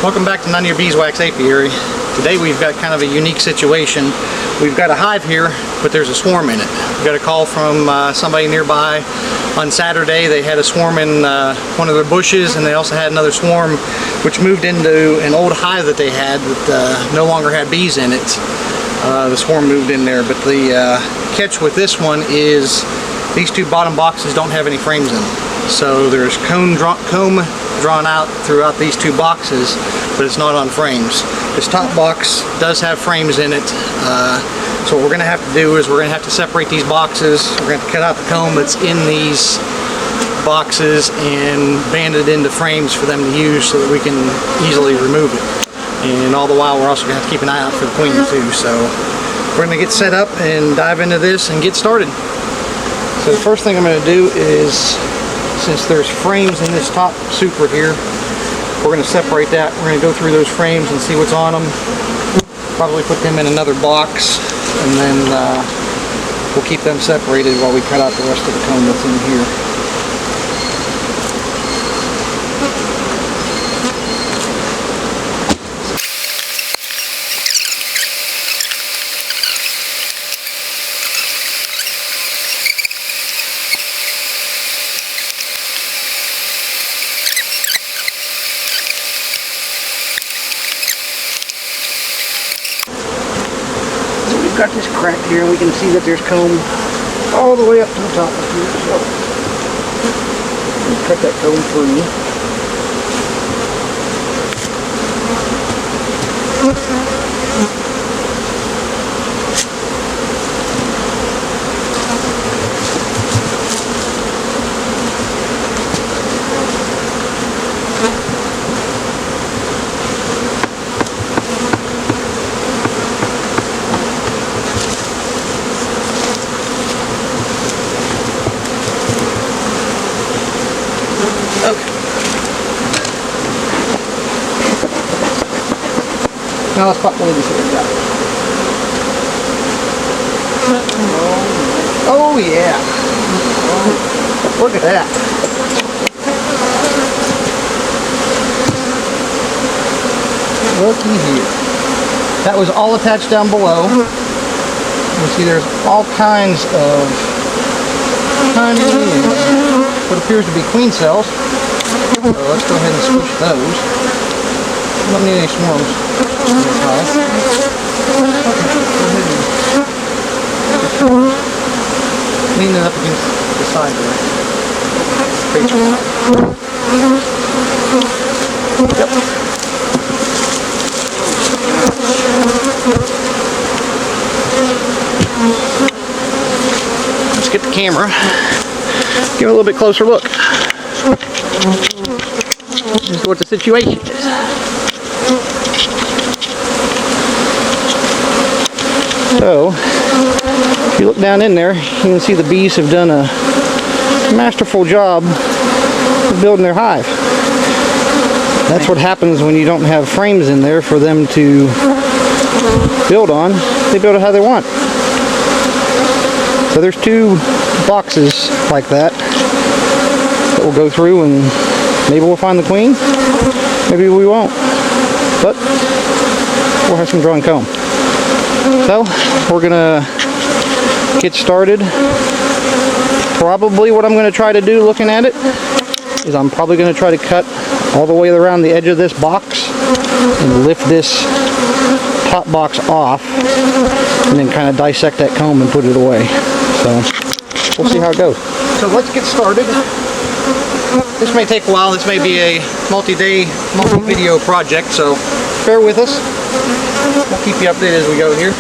Welcome back to None of Your Beeswax Apiary. Today we've got kind of a unique situation. We've got a hive here, but there's a swarm in it. We got a call from somebody nearby on Saturday. They had a swarm in one of their bushes, and they also had another swarm which moved into an old hive that they had that no longer had bees in it. The swarm moved in there, but the catch with this one is these two bottom boxes don't have any frames in them. So there's comb drawn out throughout these two boxes, but it's not on frames. This top box does have frames in it. So what we're going to have to do is we're going to have to separate these boxes. We're going to have to cut out the comb that's in these boxes and band it into frames for them to use so that we can easily remove it. And all the while we're also going to have to keep an eye out for the queen too. So we're going to get set up and dive into this and get started. So the first thing I'm going to do is, since there's frames in this top super here, we're going to separate that. We're going to go through those frames and see what's on them. Probably put them in another box, and then we'll keep them separated while we cut out the rest of the comb that's in here. We've got this crack here, and we can see that there's comb all the way up to the top of here. So cut that comb through. Now let's pop the lid and see what we got. Oh yeah! Look at that! Looky here. That was all attached down below. You see there's all kinds of tiny, what appears to be queen cells. So let's go ahead and squish those. We don't need any swarms. Lean it up against the side there. Yep. Let's get the camera. Give it a little bit closer look. This is what the situation is. So, if you look down in there, you can see the bees have done a masterful job of building their hive. That's what happens when you don't have frames in there for them to build on. They build it how they want. So there's two boxes like that we'll go through, and maybe we'll find the queen, maybe we won't, but we'll have some drawn comb. So we're gonna get started. Probably what I'm gonna try to do, looking at it, is I'm probably gonna try to cut all the way around the edge of this box and lift this top box off, and then kind of dissect that comb and put it away. So we'll see how it goes. So let's get started. This may take a while. This may be a multi-day, multi-video project, so bear with us. We'll keep you updated as we go here.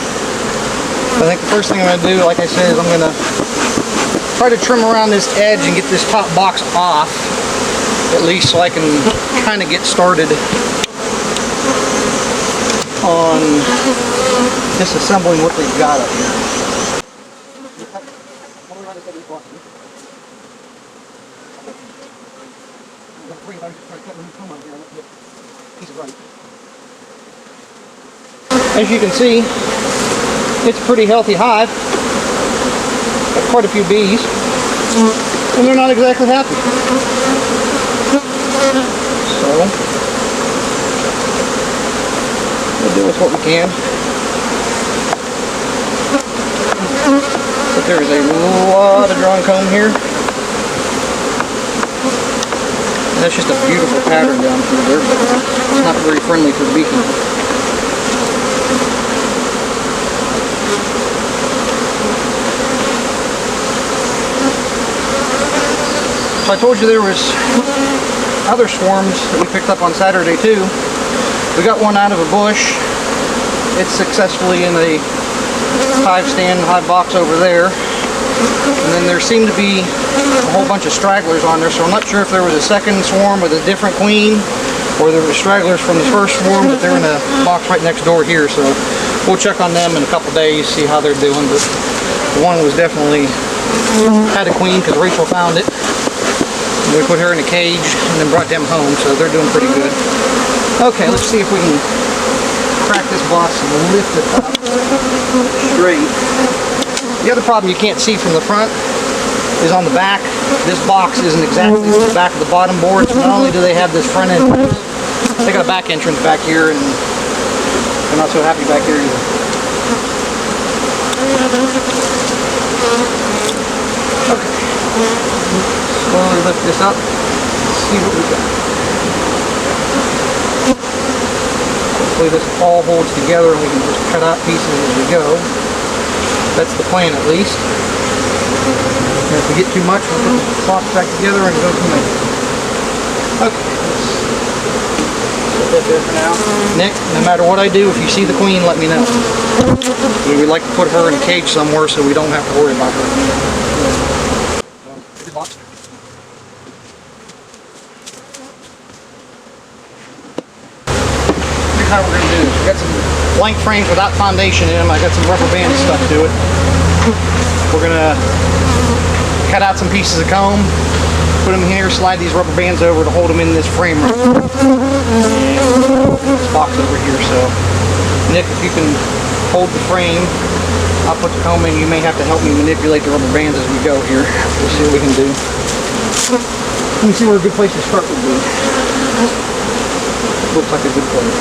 I think the first thing I'm going to do, like I said, is I'm going to try to trim around this edge and get this top box off, at least so I can kind of get started on disassembling what they've got up here. As you can see, it's a pretty healthy hive. Got quite a few bees, and they're not exactly happy. So do with what we can. But there is a lot of drawn comb here. And that's just a beautiful pattern down through there, but it's not very friendly for beaking. So I told you there was other swarms that we picked up on Saturday too. We got one out of a bush. It's successfully in a hive stand, hive box over there. And then there seemed to be a whole bunch of stragglers on there, so I'm not sure if there was a second swarm with a different queen or there were stragglers from the first swarm, but they're in a box right next door here, so we'll check on them in a couple days, see how they're doing. But one was definitely had a queen because Rachel found it. We put her in a cage and then brought them home, so they're doing pretty good. Okay, let's see if we can crack this box and lift it up straight. The other problem you can't see from the front is on the back. This box isn't exactly the back of the bottom board, so not only do they have this front entrance, they got a back entrance back here, and they're not so happy back here either. Okay. Slowly lift this up, see what we got. Hopefully this all holds together and we can just cut out pieces as we go. That's the plan at least. And if we get too much, we'll put the box back together and go from there. Okay, let's put that there for now. Nick, no matter what I do, if you see the queen, let me know. We'd like to put her in a cage somewhere so we don't have to worry about her. Box. Here's how we're going to do this. We got some blank frames without foundation in them. I got some rubber bands stuck to it. We're going to cut out some pieces of comb, put them here, slide these rubber bands over to hold them in this frame right here. And this box over here. So, Nick, if you can hold the frame, I'll put the comb in. You may have to help me manipulate the rubber bands as we go here. We'll see what we can do. Let me see where a good place to start would be. Looks like a good place.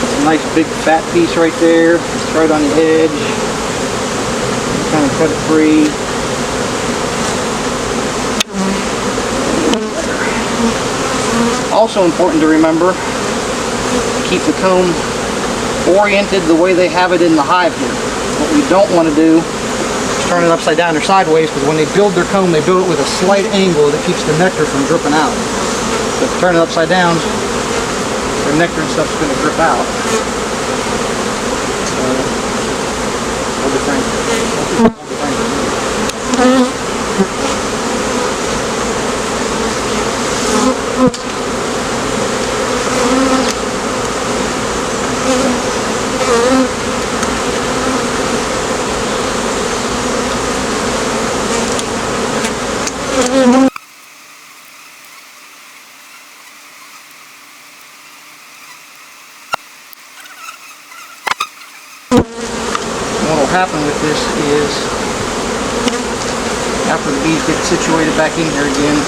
It's a nice big fat piece right there. It's right on the edge. Kind of cut it free. Also important to remember, keep the comb oriented the way they have it in the hive here. What we don't want to do is turn it upside down or sideways, because when they build their comb, they build it with a slight angle that keeps the nectar from dripping out. So if you turn it upside down, the nectar and stuff's going to drip out. So, hold the frame. Hold the frame. What will happen with this is, after the bees get situated back in here again,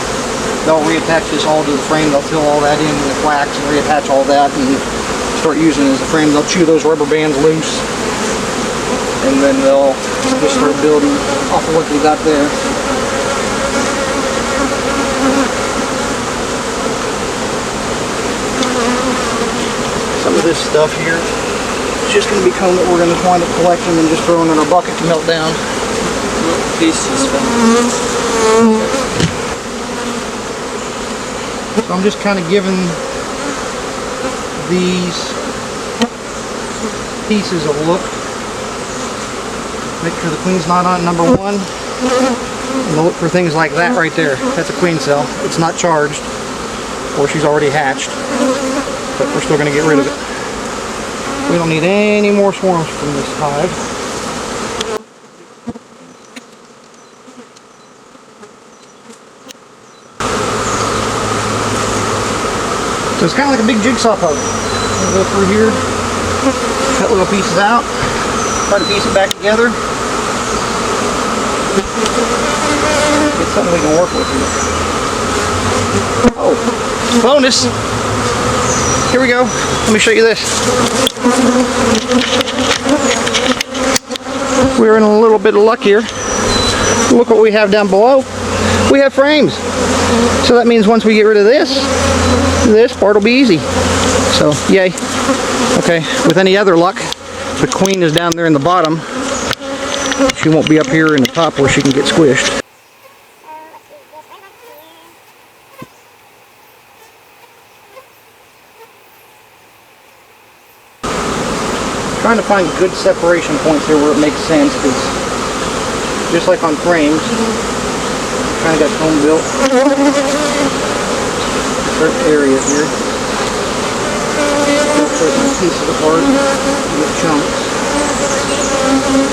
they'll reattach this all to the frame. They'll fill all that in with wax and reattach all that and start using it as a frame. They'll chew those rubber bands loose, and then they'll just start building off of what they got there. Some of this stuff here, it's just going to be comb that we're going to wind up collecting and just throwing in our bucket to melt down. So I'm just kind of giving these pieces a look. Make sure the queen's not on number one. And look for things like that right there. That's a queen cell. It's not charged, or she's already hatched. But we're still going to get rid of it. We don't need any more swarms from this hive. So it's kind of like a big jigsaw puzzle. We'll go through here, cut little pieces out, try to piece it back together. Get something we can work with here. Oh. bonus. Here we go. Let me show you this. We're in a little bit of luck here. Look what we have down below. We have frames. So that means once we get rid of this part will be easy. So, yay. Okay, with any other luck, the queen is down there in the bottom. She won't be up here in the top where she can get squished. Trying to find good separation points here where it makes sense, because just like on frames, kind of got home built certain areas here. Certain pieces apart, with chunks.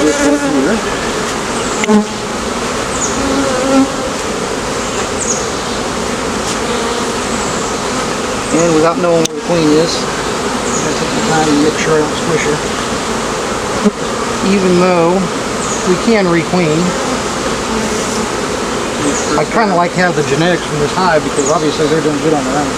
This one here. And without knowing where the queen is, I gotta take some time to make sure I don't squish her. Even though we can requeen, I kind of like to have the genetics from this hive because obviously they're doing good on their own.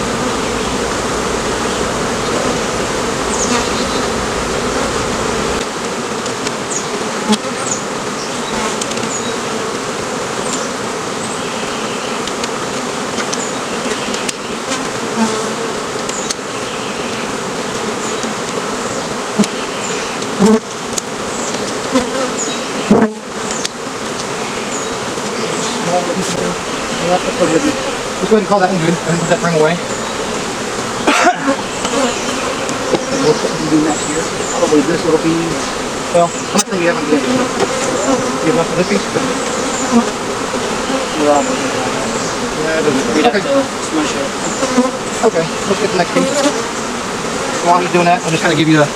Just go ahead and call that one good. Go ahead and put that frame away. We'll do next here. Probably this little piece. Well, how much room do you have on the end? Do you have enough for this piece? Yeah, it doesn't. We'd have to smush it. Okay, let's get the next piece. While he's doing that, I'll just kind of give you a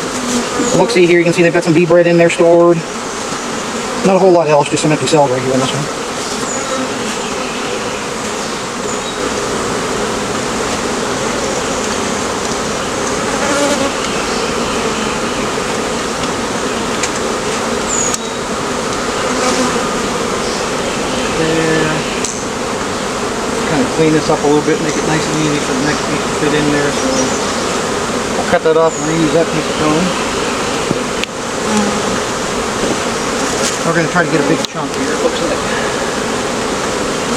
look-see here. You can see they've got some bee bread in there stored. Not a whole lot else, just some empty cells right here on this one. Clean this up a little bit, make it nice and easy for the next piece to fit in there. So I'll cut that off and reuse that piece of cone. We're going to try to get a big chunk here, it looks like.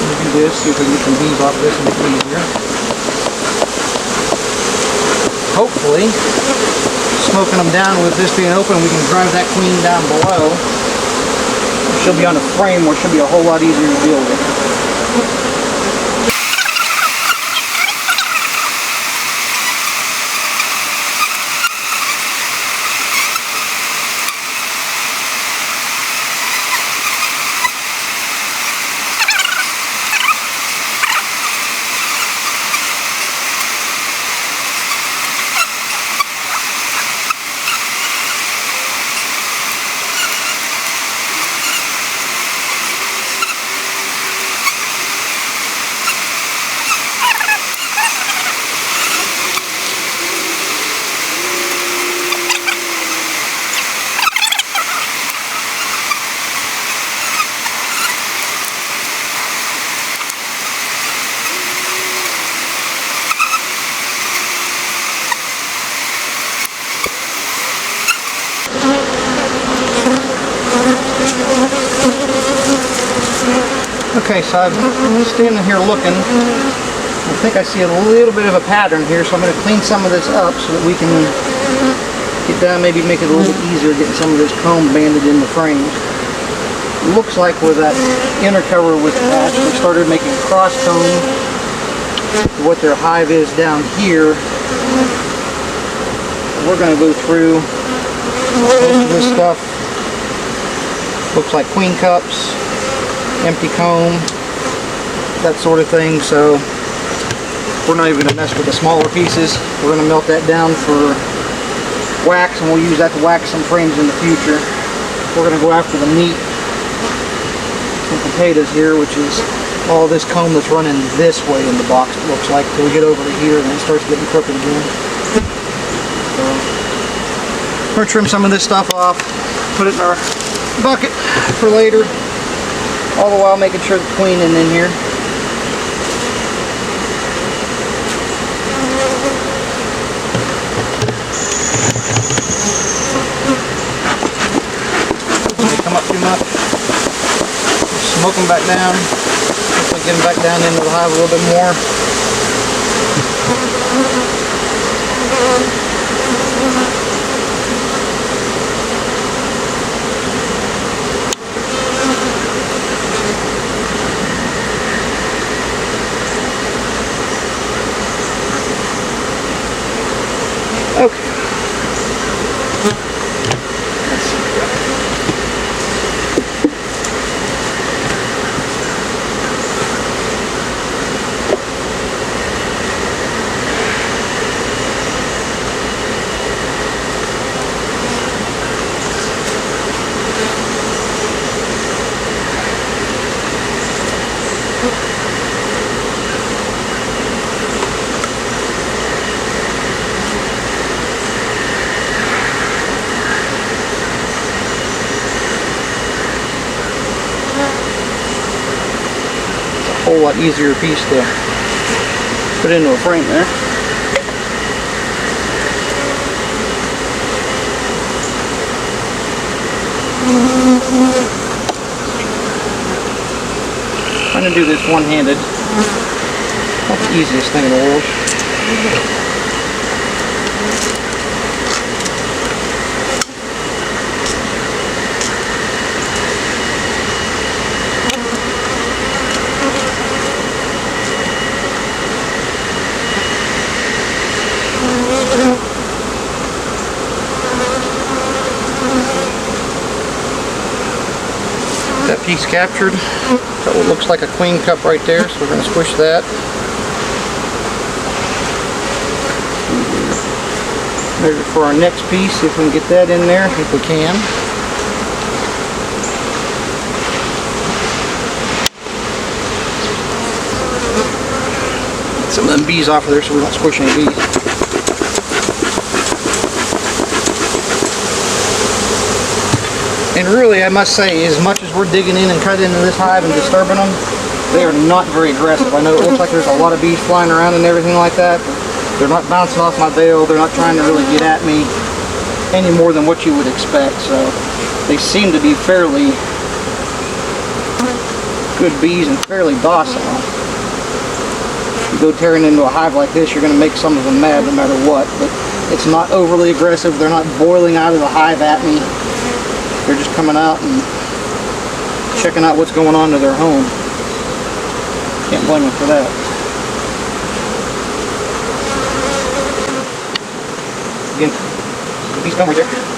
We'll do this, see if we can get some bees off this and make it easier. Hopefully, smoking them down with this being open, we can drive that queen down below. She'll be on a frame where she'll be a whole lot easier to deal with. Okay, so I'm standing here looking. I think I see a little bit of a pattern here, so I'm going to clean some of this up so that we can get down, maybe make it a little bit easier getting some of this comb banded in the frames. It looks like where that inner cover was attached, they started making cross comb to what their hive is down here. We're going to go through most of this stuff. Looks like queen cups, empty comb, that sort of thing. So we're not even going to mess with the smaller pieces. We're going to melt that down for wax, and we'll use that to wax some frames in the future. We're going to go after the meat and potatoes here, which is all this comb that's running this way in the box, it looks like, till we get over to here and then it starts getting crooked again. So we're going to trim some of this stuff off, put it in our bucket for later, all the while making sure the queen is in here. them back down. Hopefully get them back down into the hive a little bit more. Okay. Whole lot easier piece to put into a frame there. I'm going to do this one-handed. Not the easiest thing in the world. That piece captured. That one looks like a queen cup right there, so we're going to squish that. Measure for our next piece, see if we can get that in there, if we can. Get some of them bees off of there so we don't squish any bees. And really, I must say, as much as we're digging in and cutting into this hive and disturbing them, they are not very aggressive. I know it looks like there's a lot of bees flying around and everything like that, but they're not bouncing off my veil. They're not trying to really get at me any more than what you would expect. So they seem to be fairly good bees and fairly docile. If you go tearing into a hive like this, you're going to make some of them mad no matter what, but it's not overly aggressive. They're not boiling out of the hive at me. They're just coming out and checking out what's going on to their home. Can't blame them for that. Again, bees come right there.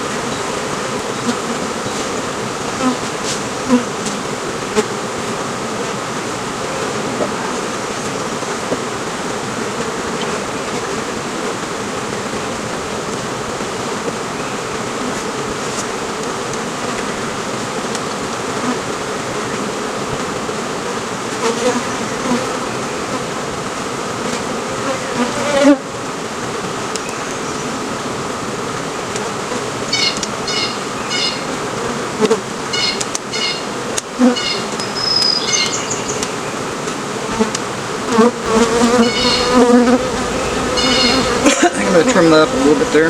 I'm going to trim that up a little bit there.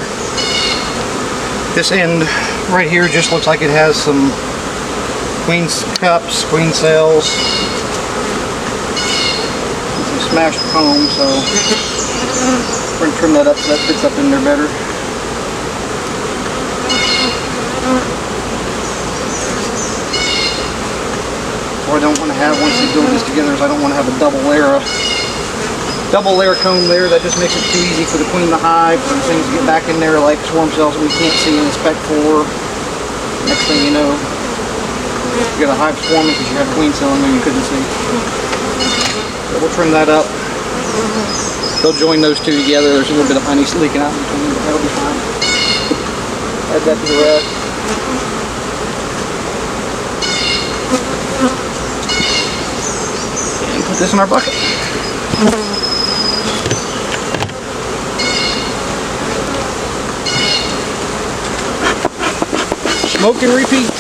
This end right here just looks like it has some queen cups, queen cells, some smashed comb, so we're going to trim that up so that fits up in there better. What I don't want to have once we build this together is I don't want to have a double layer comb there. That just makes it too easy for the queen to hive, for things to get back in there like swarm cells that we can't see and inspect for. Next thing you know, you got a hive swarming because you had a queen cell in there you couldn't see. So we'll trim that up. They'll join those two together. There's a little bit of honey leaking out in between, but that'll be fine. Add that to the rest. And put this in our bucket. Smoke and repeat.